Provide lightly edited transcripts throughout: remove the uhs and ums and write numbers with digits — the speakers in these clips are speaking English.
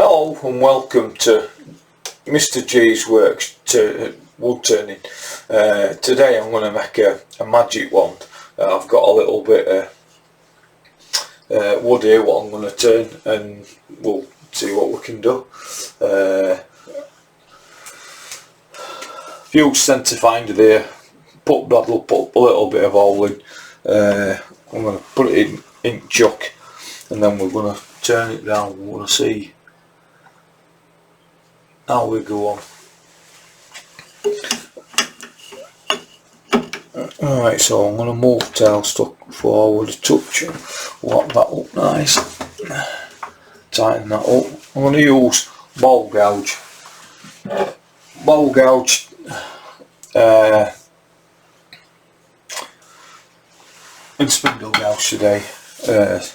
Hello and welcome to Mr. G's Works to Woodturning. Today I'm going to make a magic wand. I've got a little bit of wood here what I'm going to turn, and we'll see what we can do. Use centre finder there, that'll put a little bit of oil in. I'm going to put it in chuck, and then we're going to turn it round. We're going to see how we go on. Alright, so I'm going to move tailstock forward a touch, lock that up nice, tighten that up. I'm going to use ball gouge and spindle gouge today. Let's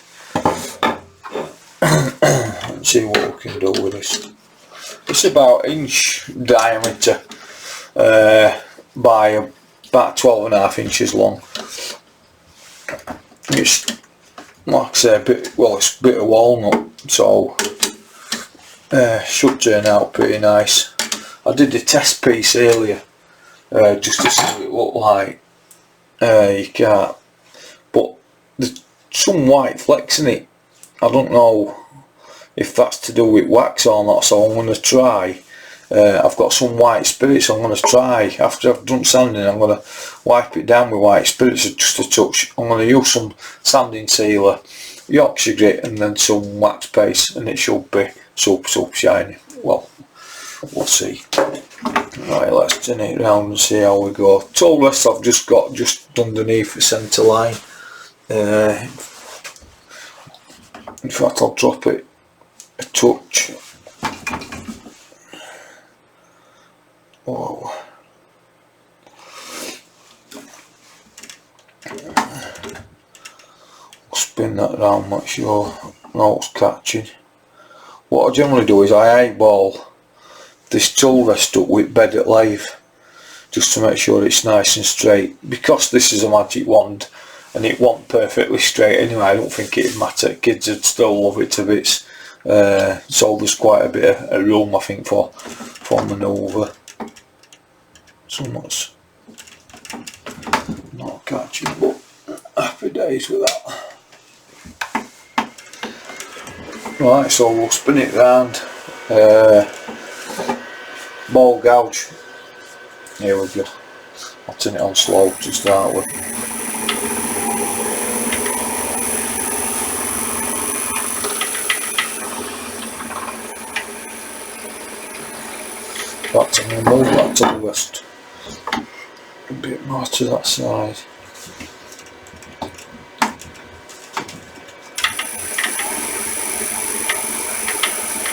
see what we can do with this. It's about inch diameter by about 12.5 inches long. It's like I say, it's a bit of walnut, so should turn out pretty nice. I did a test piece earlier just to see what it looked like. You can't, but there's some white flecks in it. I don't know if that's to do with wax or not, so I'm going to try. I've got some white spirits. I'm going to try, after I've done sanding, I'm going to wipe it down with white spirits just a touch. I'm going to use some sanding sealer, Yorkshire grit, and then some wax paste, and it should be super shiny. Well, we'll see. Right, let's turn it round and see how we go. Tool rest I've just got just underneath the centre line. In fact, I'll drop it a touch. Whoa. Spin that around, make sure no it's catching. What I generally do is I eyeball this tool rest up with bed at lathe, just to make sure it's nice and straight. Because this is a magic wand and it wasn't perfectly straight anyway, I don't think it'd matter. Kids would still love it to bits. So there's quite a bit of room, I think, for manoeuvre. So much not catching, but happy days with that. Right, so we'll spin it round. Ball gouge. Here we go. I'll turn it on slow to start with. But I'm going to move that to the west, a bit more to that side.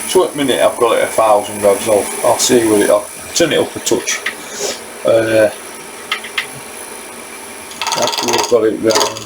So at the minute I've got it 1,000 revs. I'll see with it. I'll turn it up a touch. After we've got it round.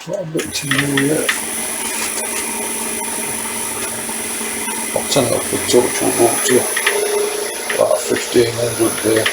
Not a bit too new yet. I'll turn it up a touch, we'll go up to about 1500 there.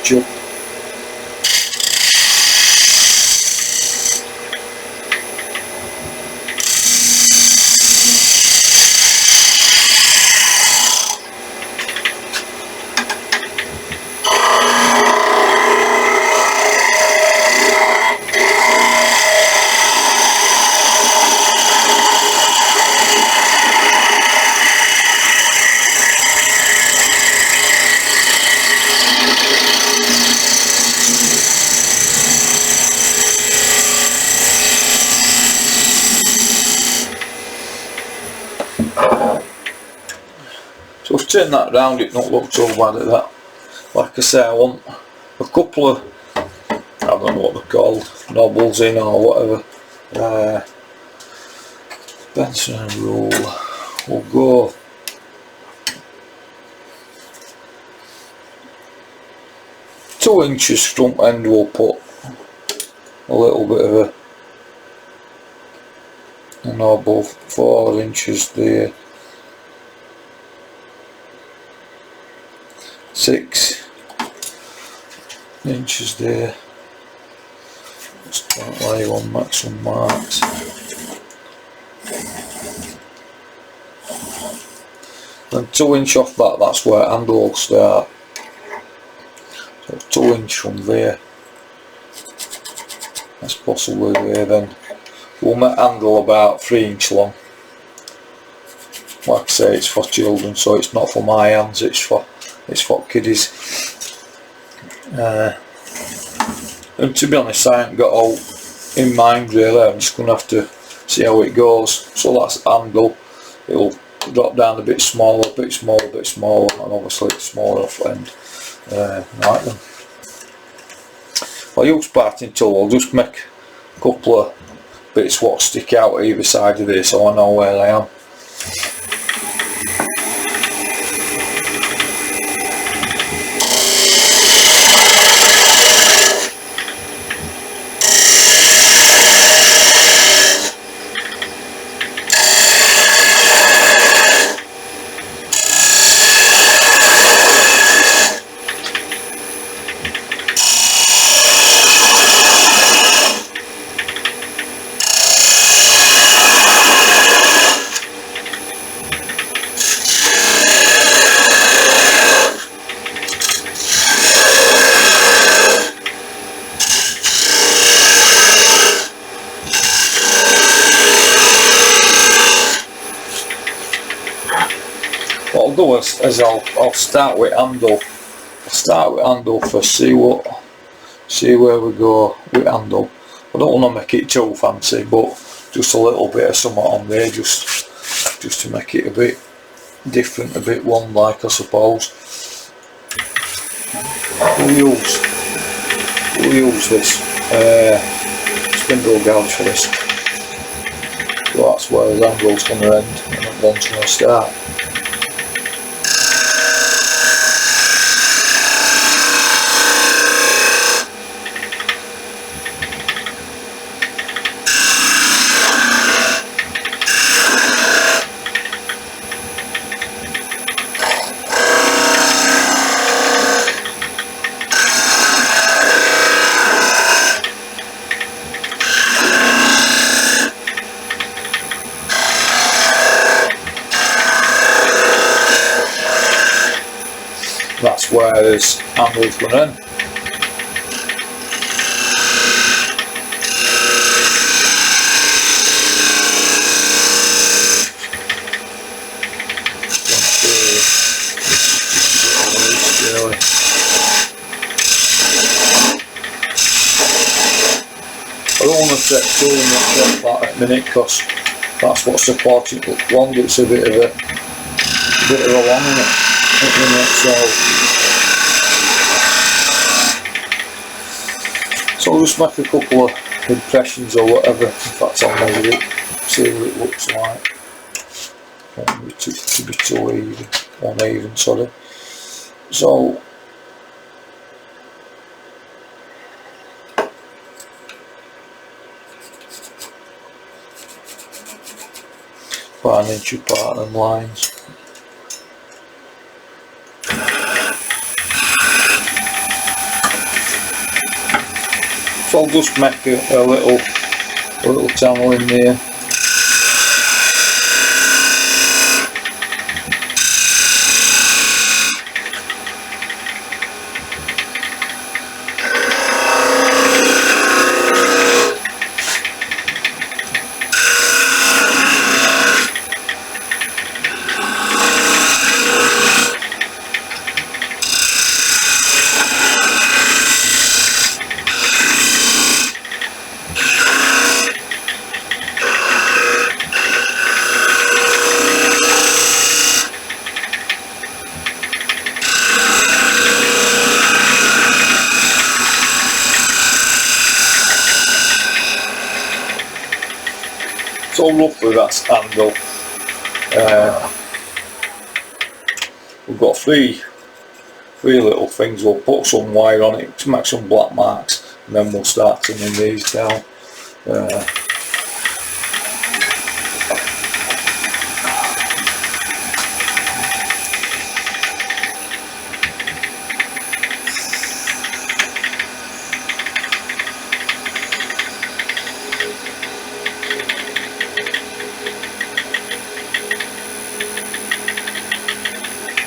stitch up. So I've turned that round, it don't look so bad at that. Like I say, I want a couple of, I don't know what they're called, knobbles in or whatever. Benson and rule, we'll go two inches front end, we'll put a little bit of a knob of 4 inches there. 6 inches there. Just don't lay on maximum marks. Then 2 inch off that, that's where handle will start. So 2 inch from there. That's possibly there then. We'll make handle about 3 inch long. Like I say, it's for children, so it's not for my hands, it's for kiddies. And to be honest, I ain't got all in mind really, I'm just going to have to see how it goes. So that's handle, it'll drop down a bit smaller, a bit smaller, a bit smaller, and obviously it's smaller off end. Like them. I'll use parting tool, I'll just make a couple of bits what stick out either side of this so I know where I am. What I'll do is I'll start with handle. I'll start with handle first, see where we go with handle. I don't want to make it too fancy, but just a little bit of something on there, just to make it a bit different, a bit one-like, I suppose. We'll use this spindle gouge for this. So that's where the handle's going to end and that one's going to start. That's where this handle's going to end. I don't want to set too much like that at the minute because that's what's supporting it. One gets a bit of a long in it at the minute, so I'll just make a couple of impressions or whatever, if that's on there, see what it looks like. Don't want it to be too uneven, sorry. So about an inch apart them lines. So I'll just make a little channel in there. So roughly that's handle. We've got three little things. We'll put some wire on it to make some black marks, and then we'll start tinning these down.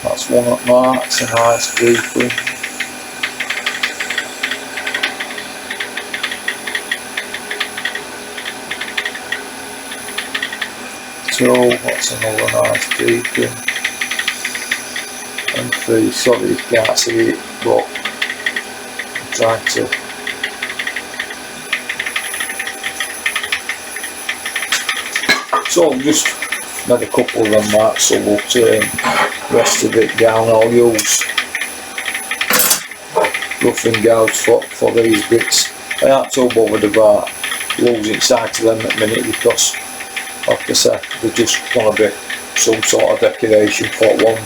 That's walnut marks, a nice deeply. So that's another nice deeply. And 3, sorry you can't see it, but I'm trying to. So I've just made a couple of them marks, so we'll turn the rest of it down. I'll use roughing gouge for these bits. I aren't too bothered about losing sight of them at the minute, because like I said, they're just going to be some sort of decoration for one.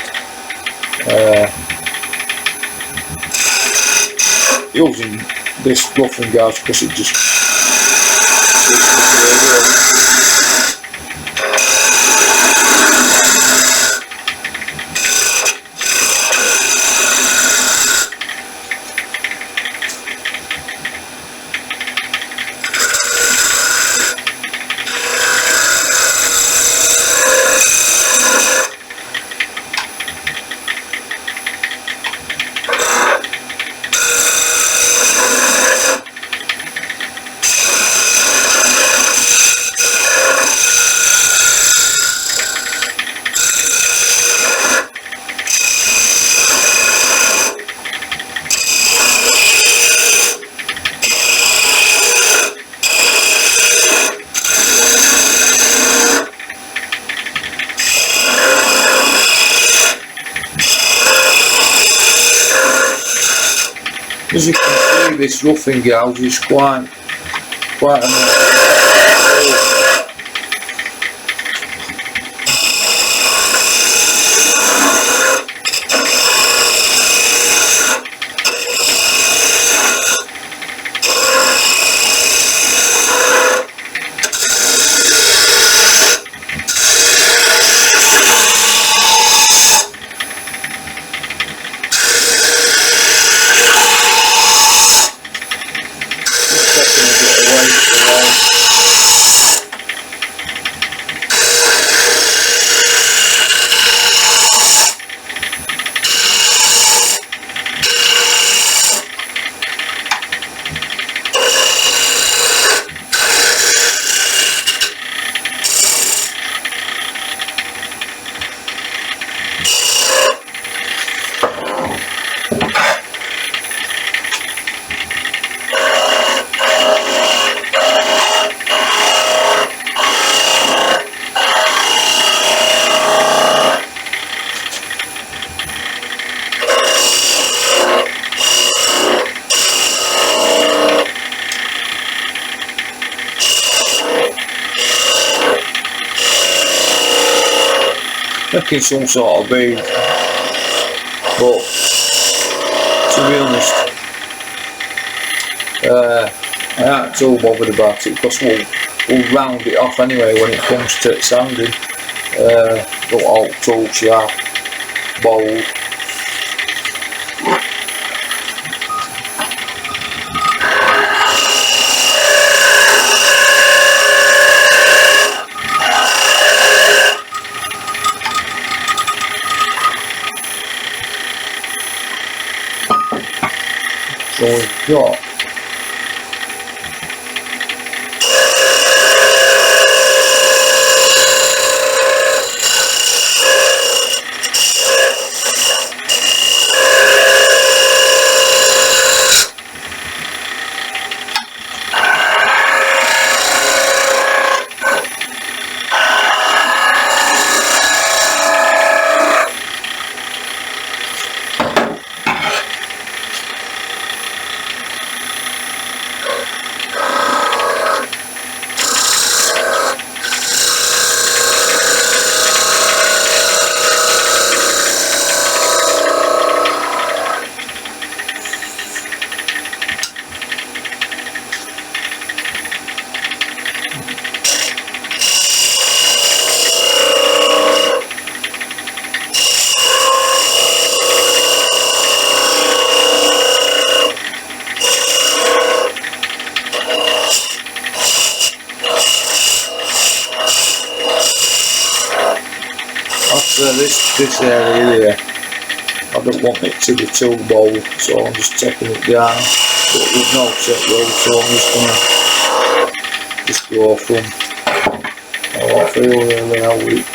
Using this roughing gouge because it just as you can see, this roughing gouge is quite a making some sort of bead, but to be honest, I aren't too bothered about it, because we'll round it off anyway when it comes to sanding. Got all tool sharp, bold. So we've got this area here. I don't want it to be too bold, so I'm just taking it down, but with no set roll, so I'm just gonna go from how I feel really how weak.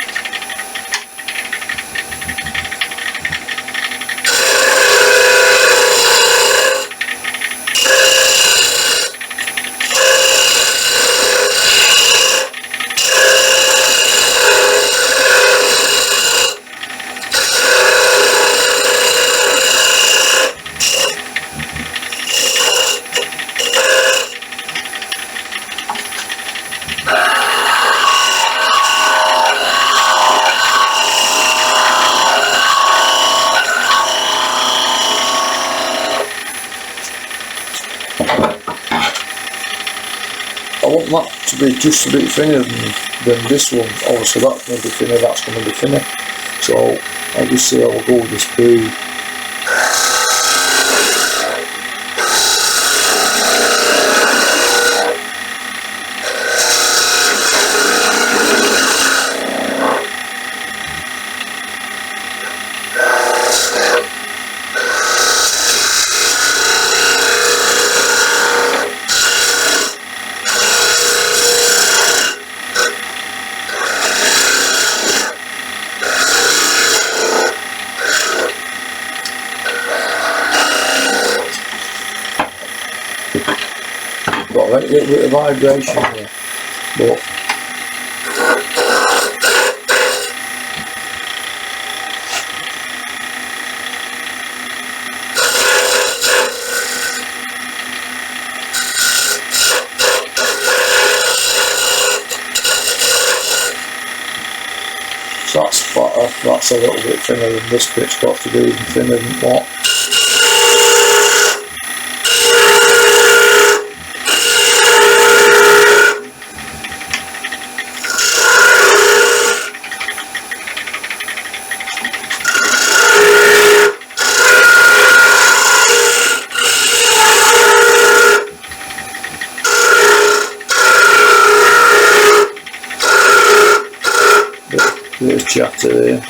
I want that to be just a bit thinner than this one. Obviously that's going to be thinner, that's going to be thinner. So obviously I'll go with this speed. Got a little bit of vibration here, but so that's flatter, that's a little bit thinner than this bit's got to be even thinner than what. Bit of chatter there.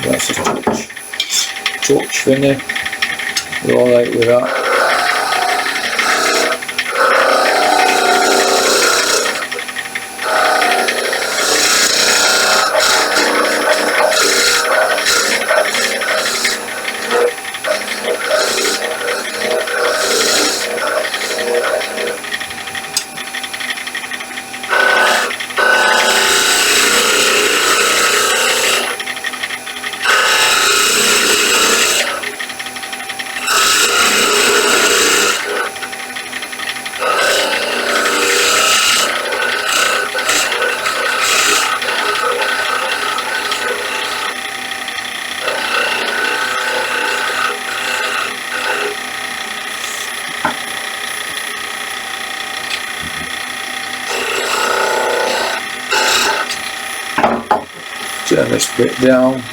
That's a touch thinner. We're alright with that. Turn this bit down.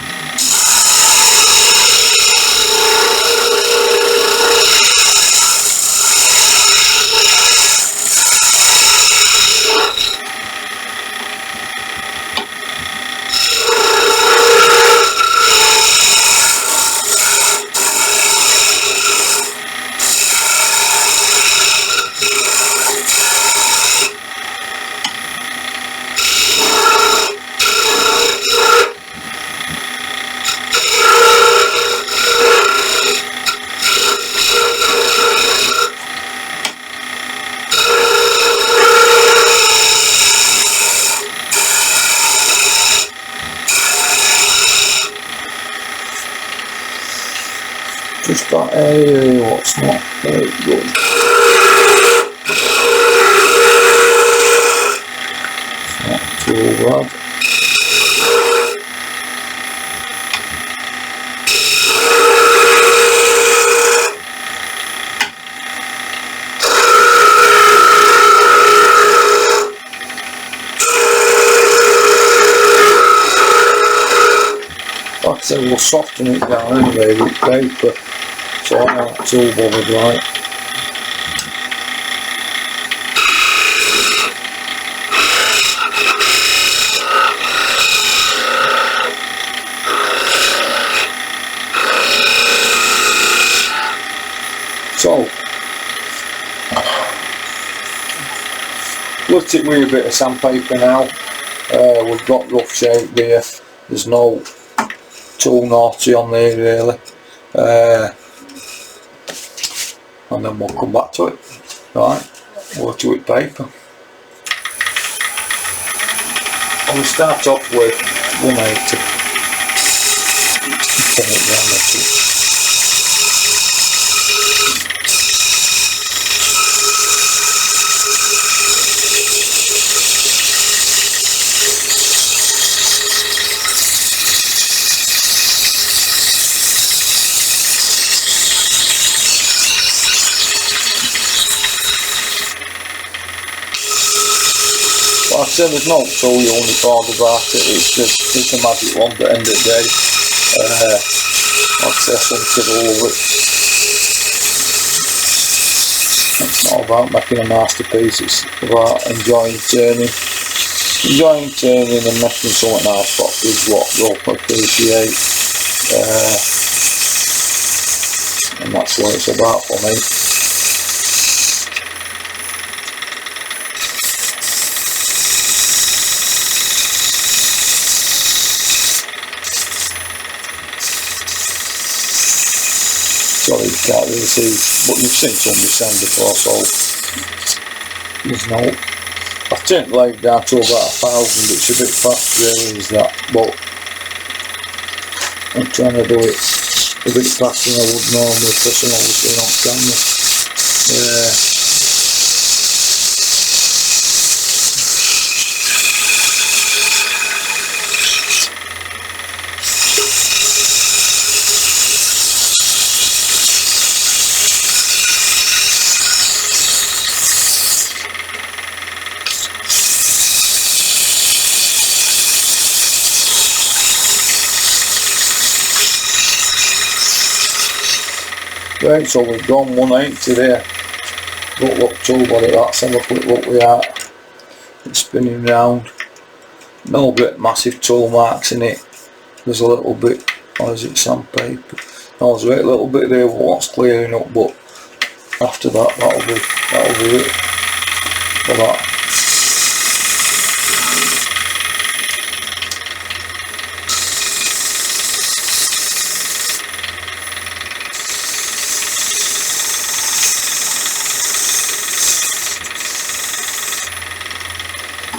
just that area what's not very good. It's not too bad. Like I said, we'll soften it down anyway with paper, so I'm not too bothered, right? So, lift it with a bit of sandpaper now. We've got rough shape there, there's no too naughty on there really, and then we'll come back to it. Right, we'll do it paper. And we start off with 180. Turn it down a bit. Like I said, there's no tool uniform about it, it's a magic one, but at the end of the day, like I said, something to do with it. It's not about making a masterpiece, it's about enjoying turning and making something nice what is what they'll appreciate, and that's what it's about for me. Sorry, you can't really see, but you've seen some of the sand before, so there's no. I've turned the lathe down to about 1000, it's a bit fast really, is that, but I'm trying to do it a bit faster than I would normally because I'm obviously on camera. Right, so we've gone 180 there. Don't look too bad at that, let's have a quick look we are. It's spinning round. No bit massive tool marks in it. There's a little bit, or is it sandpaper? No, there's a little bit there what's clearing up, but after that that'll be it for that.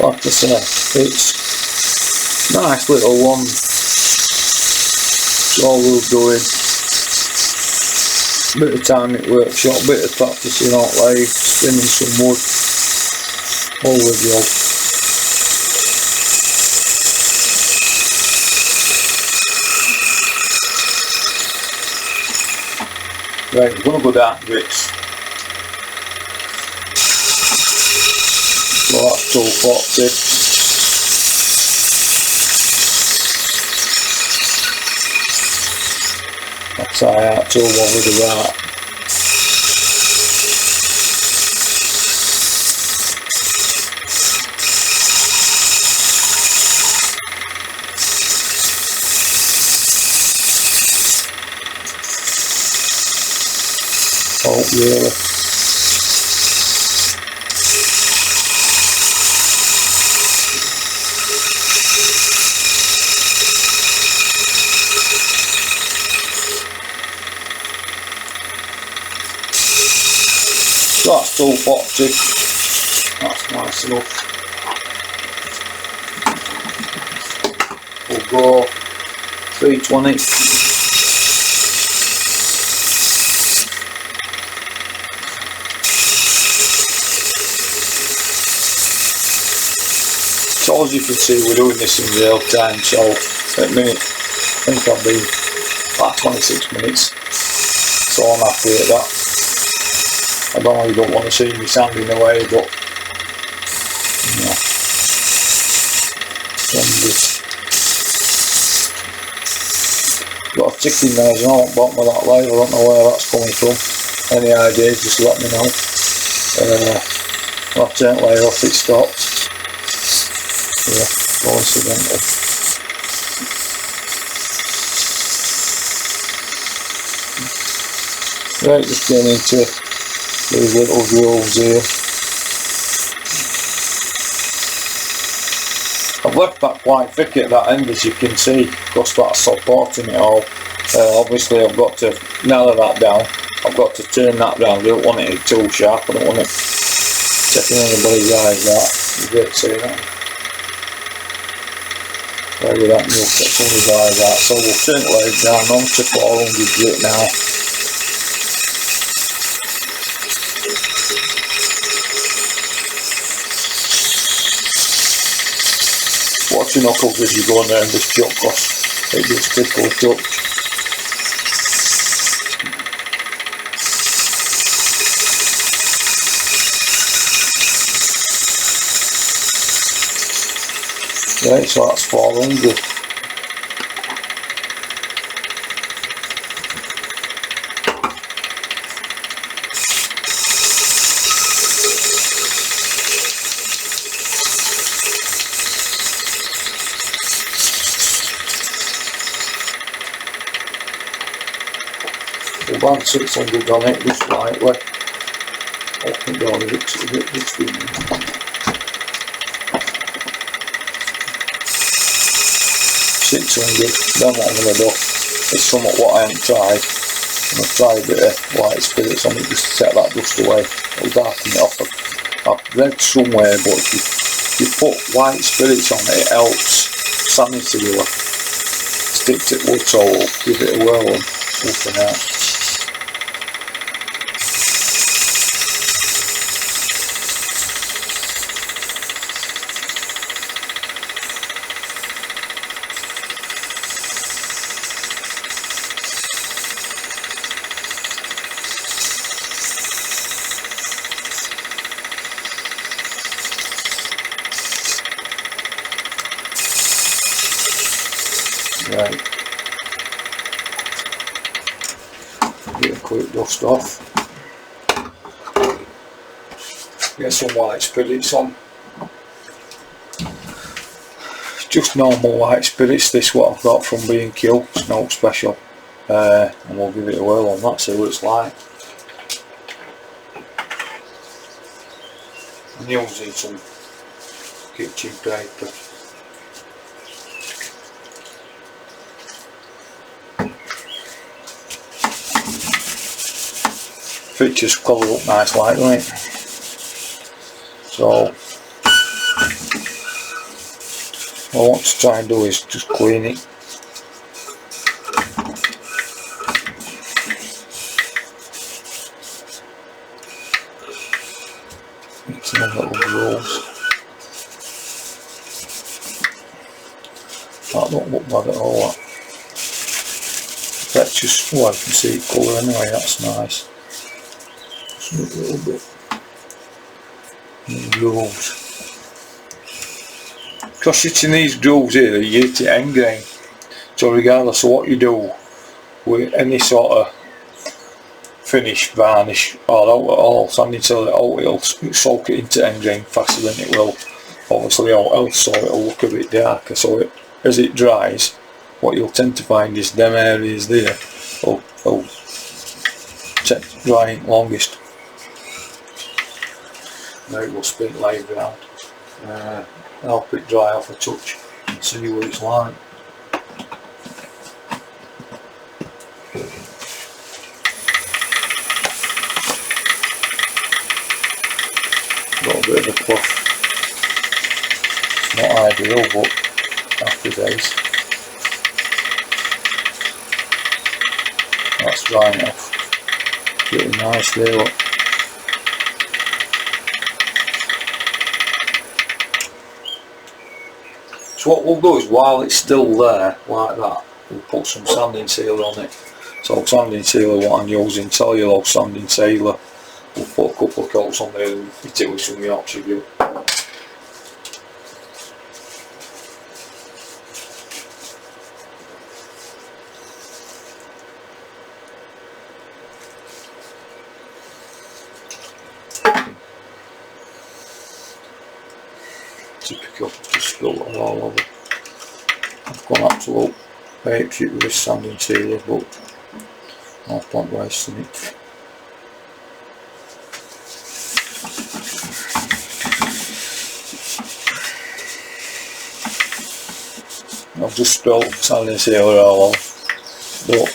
Like I say, it's a nice little one. It's all we're doing. Bit of time at workshop, bit of practicing on lathe, spinning some wood. All with you. Right, we're going to go down to bricks. So that's 240. That's how I had to one with the right. Oh really? So that's 240, that's nice enough. We'll go 320. But as you can see, we're doing this in real time, so at the minute, I think I've been about 26 minutes, so I'm happy at that. I know you don't want to see me sanding away, but you know, got a ticking noise on the bottom of that lathe. I don't know where that's coming from. Any ideas, just let me know. I'll turn the lathe off, it stopped. Yeah, coincidental. Right, just getting into these little grooves here. I've left that quite thick at that end, as you can see, because that's supporting it all. Obviously I've got to narrow that down. I've got to turn that round. I don't want it too sharp. I don't want it taking anybody's eyes out. You did see that. Maybe that will take somebody's eyes out. So we'll turn the lathe down on to 400 grit now. Watch your knuckles as you go in there and just chuck, because it just tickle a touch. Right, so that's 400. We'll band 600 on it just slightly. Up and down a bit just in there. 600, then what I'm going to do is somewhat what I haven't tried. I'm going to try a bit of white spirits on it just to take that dust away. It'll darken it off. I've read somewhere, but if you put white spirits on it, it helps sanity really. Stick to wood, so we'll give it a whirl and something out. Right, get a quick dust off, get some white spirits on, just normal white spirits. This what I've got from B&Q, it's no special, and we'll give it a whirl on that, see what it's like. I'm using some kitchen paper. Pictures colour up nice like, right? So what I want to try and do is just clean it. Make some little grooves. That don't look bad at all. That's just, well, I can see it colour anyway, that's nice. A little bit grooves, because it's in these grooves here that you get it end grain. So regardless of what you do with any sort of finish, varnish or all sanding till it all, it'll soak it into end grain faster than it will obviously all else, so it'll look a bit darker. So as it dries, what you'll tend to find is them areas there will take drying longest. Now we'll spin the lathe round, help it dry off a touch and see what it's like. Got a bit of a puff, it's not ideal but happy days. That's drying off pretty nice there, look. So what we'll do is, while it's still there like that, we'll put some sanding sealer on it. So sanding sealer, what I'm using, cellulose sanding sealer. We'll put a couple of coats on there and hit it with some Yorkshire gouge. To pick up, just spill it all over. I've gone absolute apeshit with this sanding sealer, but no point wasting it. I've just spilled sanding sealer all over, but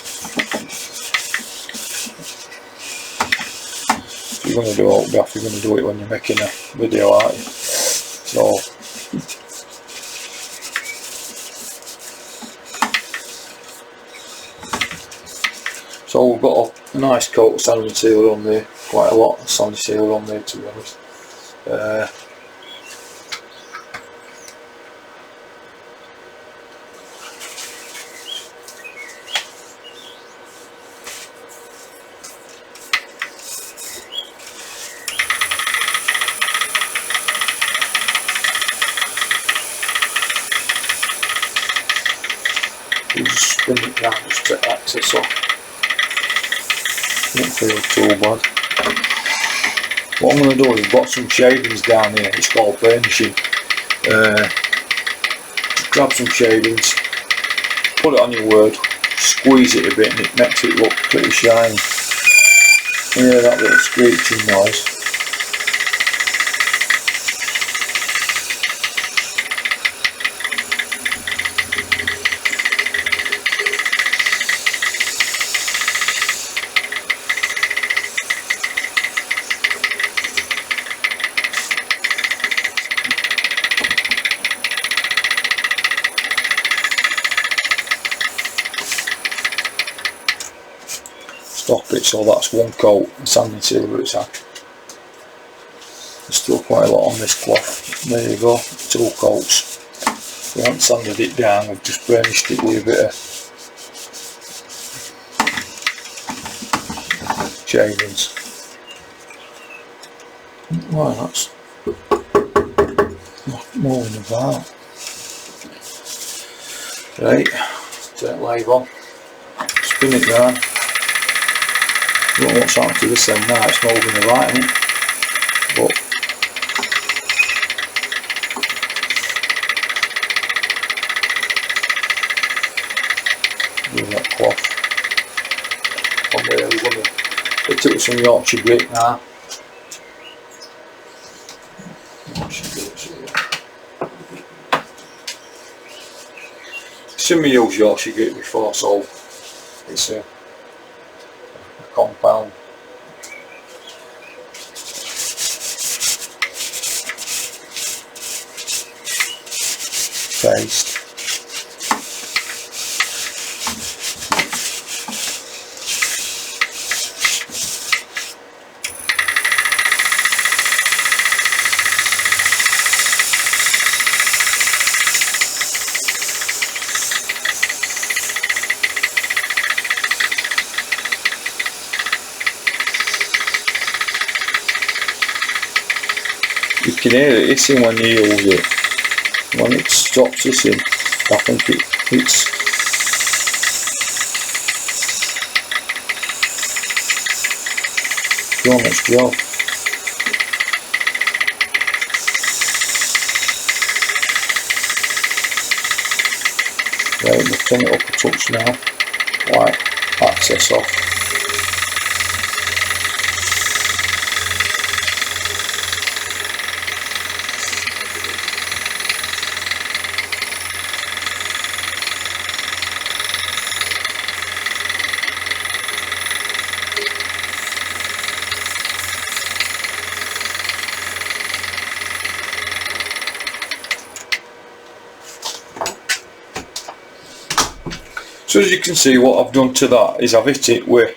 if you're going to do it, you're going to do it when you're making a video, aren't you? So we've got a nice coat of sanding sealer on there, quite a lot of sanding sealer on there, to be honest. You just spin it down just to access off. Don't feel too bad. What I'm going to do is, I've got some shavings down here, it's called burnishing. Just grab some shavings, put it on your wood, squeeze it a bit and it makes it look pretty shiny. Hear that little screeching noise. Stop it, so that's one coat of sanding sealer it's had. There's still quite a lot on this cloth. There you go, 2 coats. We haven't sanded it down, we've just burnished it with a bit of shavings. Wow, that's not moving about. Right, turn lathe on, spin it round. I don't know what's happened to this end now, it's moving the right, isn't it? But do that cloth on there. We're going to hit it with some Yorkshire grit now. I've seen me use Yorkshire grit before, so it's a compound. Paste. You can hear it hissing when you use it. When it stops hissing, I think it's done its job. Right, we'll turn it up a touch now. Right, access off. So as you can see, what I've done to that is I've hit it with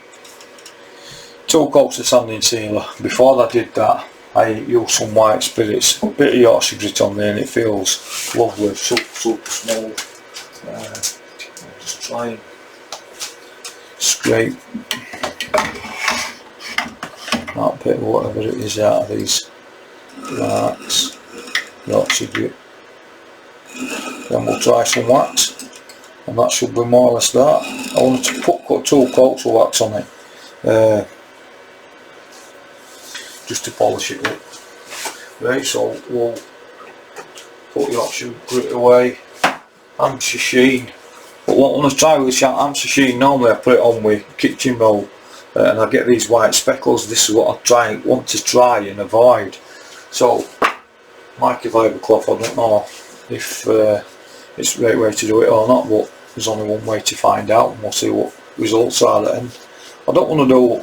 2 coats of sanding sealer. Before I did that, I use some white spirits, a bit of Yorkshire grit on there, and it feels lovely, super smooth. I'll just try and scrape that bit of whatever it is out of these marks, Yorkshire grit. Then we'll try some wax, and that should be more or less that. I wanted to put 2 coats of wax on it, just to polish it up. Right, so we'll put Yorkshire grit away. Hampshire sheen. But what I want to try with this Hampshire sheen, normally I put it on with kitchen roll, and I get these white speckles. This is what I want to try and avoid. So microfiber cloth, I don't know if it's the right way to do it or not, but there's only one way to find out, and we'll see what results are at the end. I don't want to do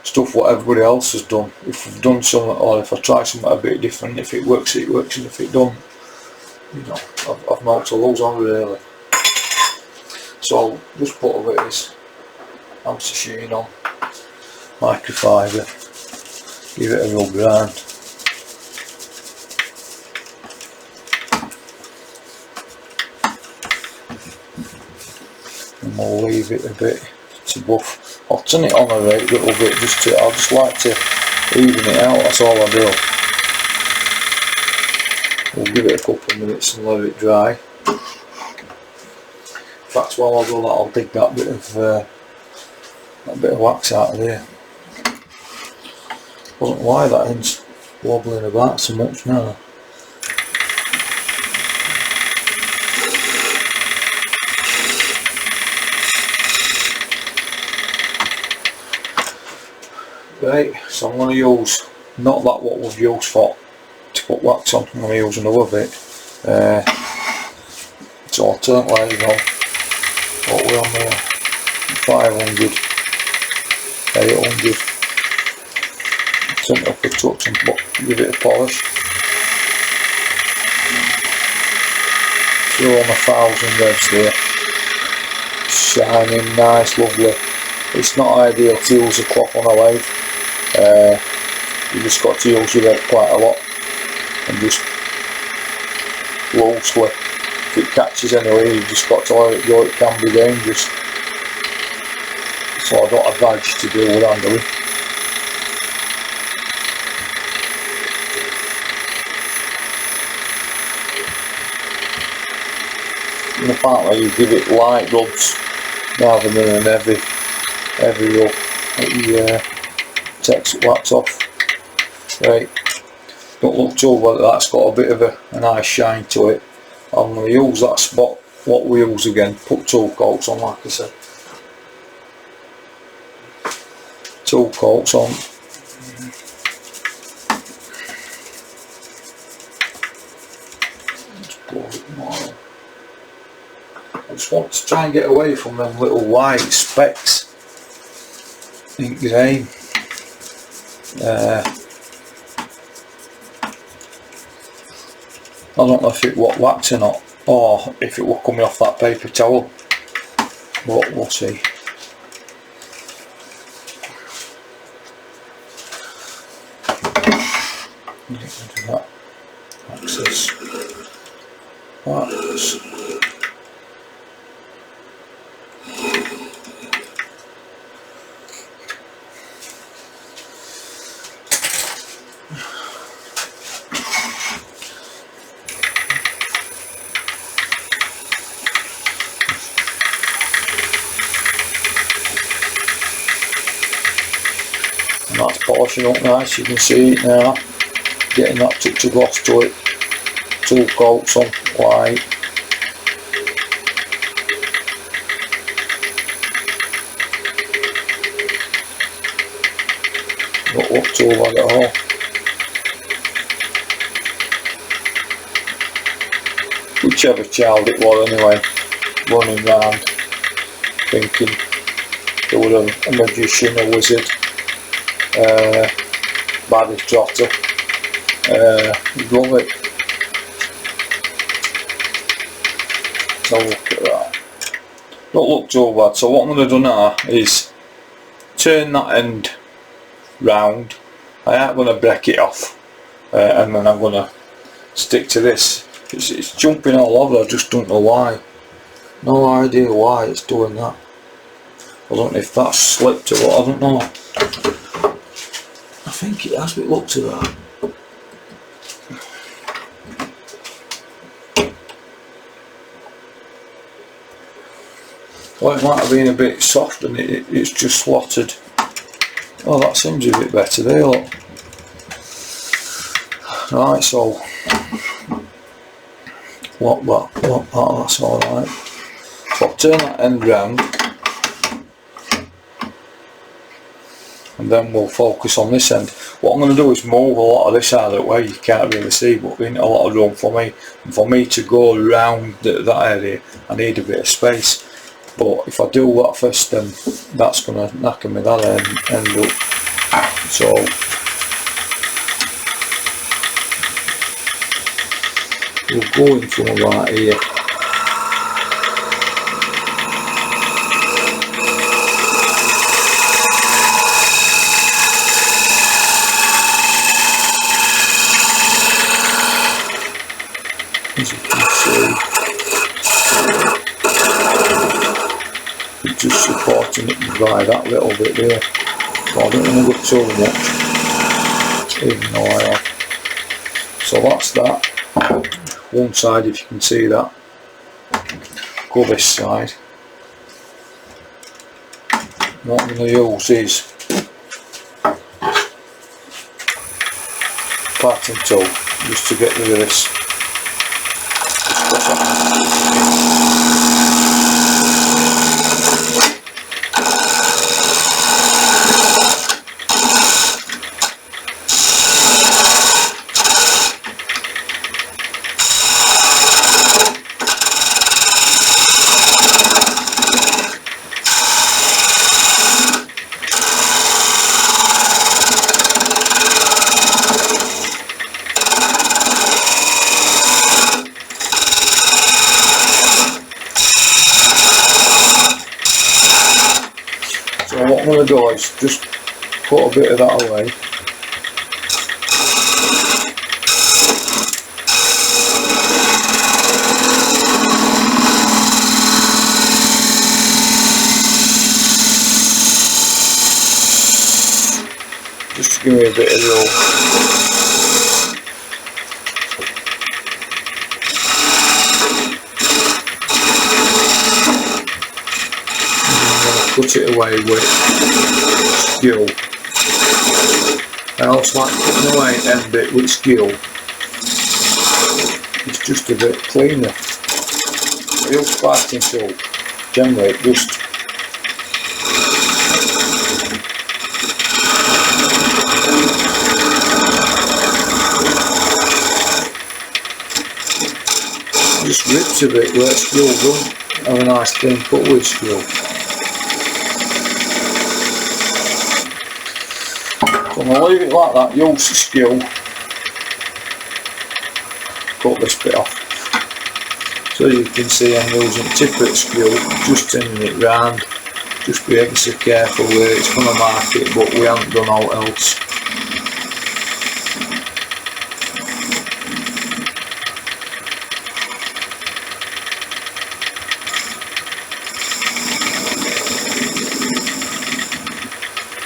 stuff what everybody else has done. If I've done something, or if I try something a bit different, if it works, it works, and if it don't, you know, I've not to lose on really. So I'll just put a bit of this Hampshire sheen on, microfiber, give it a rub round. And we'll leave it a bit to buff. I'll turn it on a little bit, I just like to even it out, that's all I do. We'll give it a couple of minutes and let it dry. In fact, while I do that, I'll dig that bit of wax out of there. I don't know why that end's wobbling about so much now. Right, so I'm going to use, not that what we've used for to put wax on, I'm going to use another bit. So I'll turn lathe on, what we're on there, 500, 800, turn it up a touch and give it a polish. Throw on 1,000 revs there, shining, nice, lovely. It's not ideal to use a cloth on a lathe. You just got to use your head quite a lot and just loosely. If it catches anyway, you've just got to let it go, it can be dangerous. So I don't advise you to do with handling. And apparently you give it light rubs rather than an heavy rub. It takes wax off. Right, don't look too well, that's got a bit of a nice shine to it. I'm going to use that spot, what we use again, put 2 coats on like I said. 2 coats on. Just pour it more on. I just want to try and get away from them little white specks in grain. I don't know if it was wax or not, or if it was coming off that paper towel, but we'll see. Get rid of that excess wax. And that's polishing up nice, you can see it now, getting that touch of gloss to it. 2 coats on white. Don't look too bad at all. Whichever child it was anyway, running round thinking they were a magician, a wizard, bad trotter. Love it. So look at that. Don't look too bad. So what I'm going to do now is turn that end round I am going to break it off, and then I'm going to stick to this. It's jumping all over, I just don't know why. No idea why it's doing that. I don't know if that's slipped or what, I don't know. I think it has, but look to that. Well, it might have been a bit soft and it's just slotted. Oh, that seems a bit better there, look. Right, so lock that, that's alright. So I'll turn that end round and then we'll focus on this end. What I'm going to do is move a lot of this out of the way, you can't really see, but in a lot of room for me. And for me to go around that area, I need a bit of space. But if I do that first, then that's going to knacker me that end up. So we'll go in from about here. As you can see, just supporting it by that little bit there. So I don't want to go too much, even though I have. So that's that. One side, if you can see that. Go this side. What I'm going to use is parting tool just to get rid of this. So what I'm going to do is just put a bit of that away. Just to give me a bit of room. Put it away with skill. I also like putting away an end bit with skill. It's just a bit cleaner. I use parting tool. Generally it just rips a bit where skill doesn't have a nice clean cut with skill. So I'm going to leave it like that, use the skill, cut this bit off. So you can see I'm using tip of skill, just turning it round, just be ever so careful where it's going to mark it, but we haven't done all else.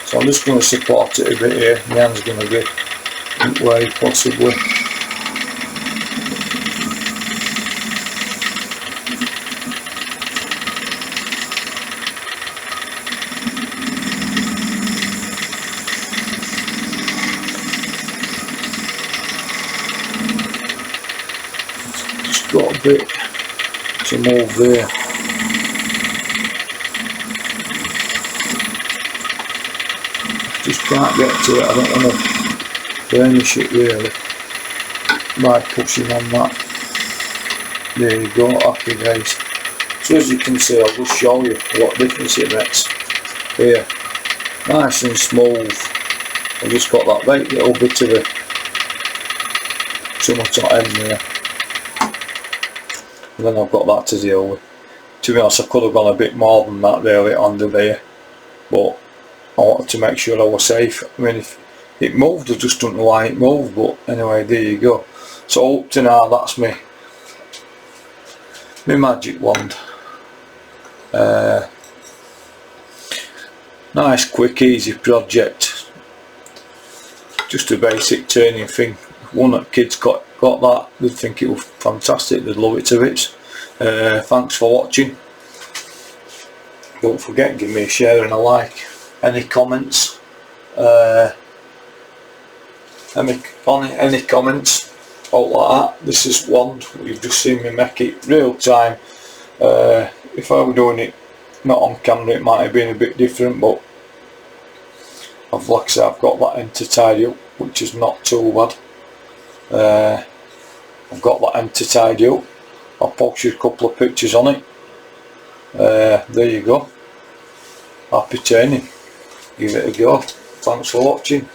So I'm just going to support it a bit here, my hand's going to get in the way possibly. Just got a bit to move there. Just can't get to it, I don't want to burnish it really by pushing on that. There you go, happy guys. So as you can see, I'll just show you what difference it makes. Here, nice and smooth. I've just got that right little bit of a too much on end there. And then I've got that to deal with. To be honest, I could have gone a bit more than that really under there, but I wanted to make sure I was safe. I mean, if it moved. I just don't know why it moved, but anyway, there you go. So up to now, that's my magic wand. Nice, quick, easy project. Just a basic turning thing. If one of the kids got that, they'd think it was fantastic. They'd love it to bits. Thanks for watching. Don't forget, give me a share and a like. Any comments? Any comments out like that? This is one you've just seen me make it real time. If I were doing it not on camera, it might have been a bit different, but like I said, I've got that end to tidy up, which is not too bad. I've got that end to tidy up. I'll post you a couple of pictures on it. There you go. Happy turning. Give it a go. Thanks for watching.